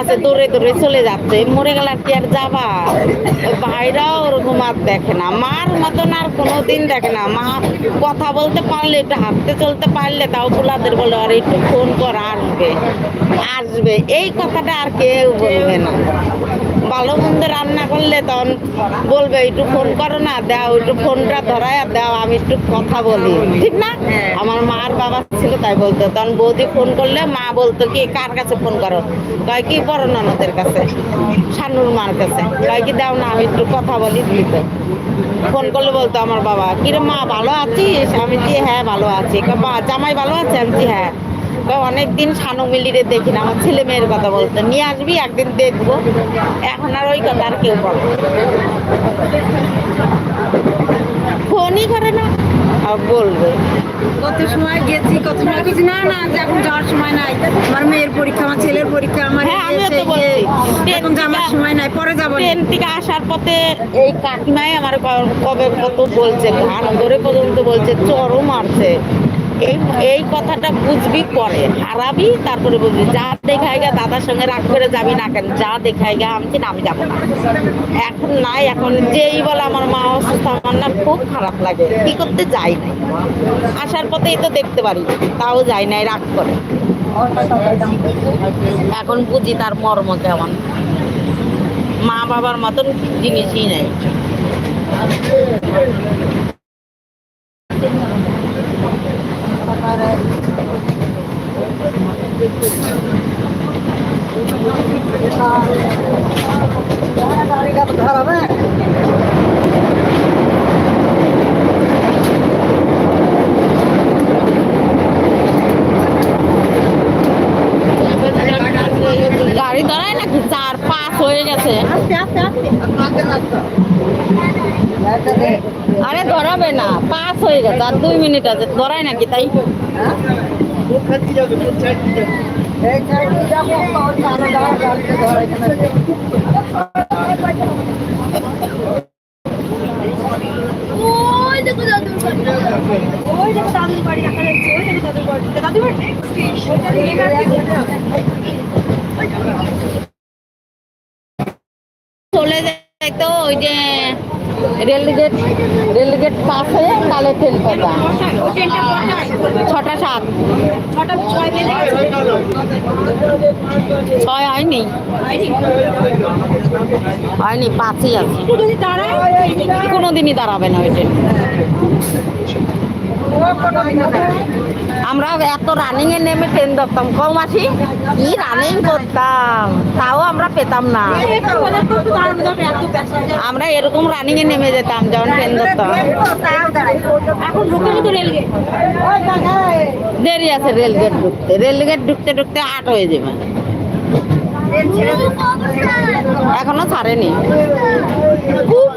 আছে, দৌড়ে দৌড়ে চলে যাচ্ছে, মরে গেল আর কি আর যাবা। ওই ভাইরাও ওরকম আর দেখে না, মার মতন আর কোনোদিন দেখে না। মা কথা বলতে পারলে, একটু হাঁটতে চলতে পারলে তাও পোলাদের বলে আর একটু ফোন কর, আসবে আসবে, এই কথাটা আর কেউ বলবে না। ভালো মন্দ রান্না করলে তখন বলবে একটু ফোন করো না, দাও একটু ফোনটা ধরায় দাও, আমি একটু কথা বলি, ঠিক না? আমার মার বাবা ছিল তাই বলতো, তখন বৌদি ফোন করলে মা বলতো কি কার কাছে ফোন করো, কয় কি বড় ননদের কাছে, শানুর মার কাছে, কয় কি দাও না আমি একটু কথা বলি, দিত। ফোন করলে বলতো আমার বাবা, কিরে মা ভালো আছিস? আমি কি হ্যাঁ ভালো আছি। মা জামাই ভালো আছে? আমি কি হ্যাঁ। অনেকদিন শানু মিলিরে দেখি না, আমার ছেলে মেয়ের কথা বলতো, নিয়ে আসবি একদিন দেখবো। এখন আর ওই কথা আর কেউ বলে না। ফোনই করে না, আর বলবে কত সময় গেছি, কত সময় গেছি, না না এখন যাওয়ার সময় নাই, আমার মেয়ের পরীক্ষা, আমার ছেলের পরীক্ষা, আমার হ্যাঁ আমিও তো বলছি, এখন যাওয়ার সময় নাই, পরে যাবো। ট্রেন থেকে আসার পথে এই কাকিমাই আমার কবে কত বলছে, ঘাট ধরে পর্যন্ত বলছে চরম মারছে। এই এই কথাটা বুঝবি পরে, হারাবি তারপরে বুঝবি। যা দেখায় গা দাদার সঙ্গে রাগ করে যাবি না কেন, যা দেখায় গা আমি আমি যাবো না। এখন নাই, এখন যেই বলে আমার মা অসুস্থ, আমার না খুব খারাপ লাগে, কি করতে যাই নাই। আসার পথেই তো দেখতে পারি, তাও যাই নাই, রাগ করে। এখন বুঝি তার মর্ম কেমন, মা বাবার মতন জিনিসই নেই। গাড়ি দাঁড়ায় নাকি? 4-5 হয়ে গেছে। আরে ধরাবে না, 5 হয়ে গেছে, আর 2 মিনিট আছে, ধরায় নাকি তাই? চলে যায় তো ওই যে রেলগেট, রেলগেট পাস হয়ে তাহলে ট্রেন পাতা 6টা 7, 6 হয়নি, হয়নি, 5ই আছে। কোনোদিনই দাঁড়াবে না ওই ট্রেন। আমরা এত রানিং এ নেমে ট্রেন ধরতাম, কম আসি কি রানিং করতাম, তাও আমরা পেতাম না। আমরা এরকম রানিং এ নেমে যেতাম যখন ট্রেন ধরতাম। দেরি আছে রেলগেট ঢুকতে, রেলগেট ঢুকতে ঢুকতে 8 হয়ে যাবে, এখনো ছাড়েনি।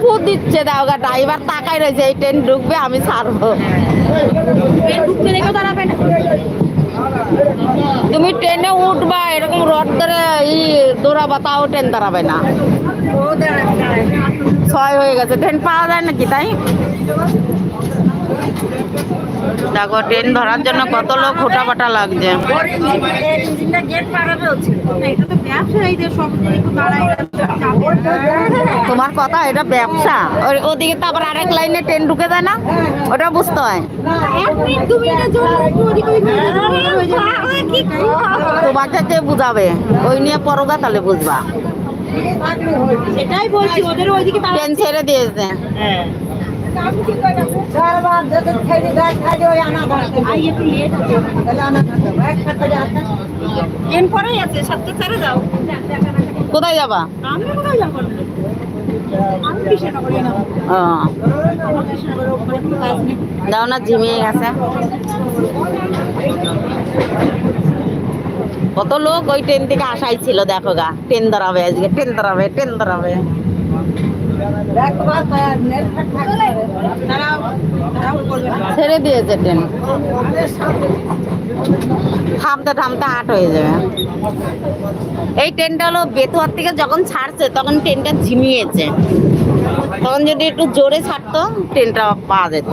খুব দিচ্ছে দাওগা, ড্রাইভার তাকাই রয়েছে, এই ট্রেন ঢুকবে আমি ছাড়বো। তুমি ট্রেনে উঠবা এরকম রড ধরে দৌড়াবা, তাও ট্রেন দাঁড়াবে না। 6 হয়ে গেছে, ট্রেন পাওয়া যায় নাকি তাই? দেখো ট্রেন ধরার জন্য কত লোক হুটাপাটা লাগছে। তোমার কথা, এটা ব্যবসা। ওদিকে তো আবার আরেক লাইনে ট্রেন ঢুকে যায় না, ওটা বুঝতে হয়। তোমাকে কে বুঝাবে, ওই নিয়ে পরগা তাহলে বুঝবা। সেটাই বলছি, ওদের ওইদিকে ট্রেন ছেড়ে দিয়েছে। কোথায় যাবা? যাও না, ঝিমিয়ে গেছে। কত লোক ওই ট্রেন থেকে আসাই ছিল, দেখো গা ট্রেন দাঁড়াবে আজকে, ট্রেন দাঁড়াবে, ট্রেন দাঁড়াবে। ছেড়ে দিয়েছে ট্রেন, থামতে থামতে 8 হয়ে যাবে। এই ট্রেনটা হলো বেতুয়ার থেকে যখন ছাড়ছে তখন ট্রেনটা ঝিমিয়েছে, তখন যদি একটু জোরে ছাড়তো ট্রেনটা পাওয়া যেত।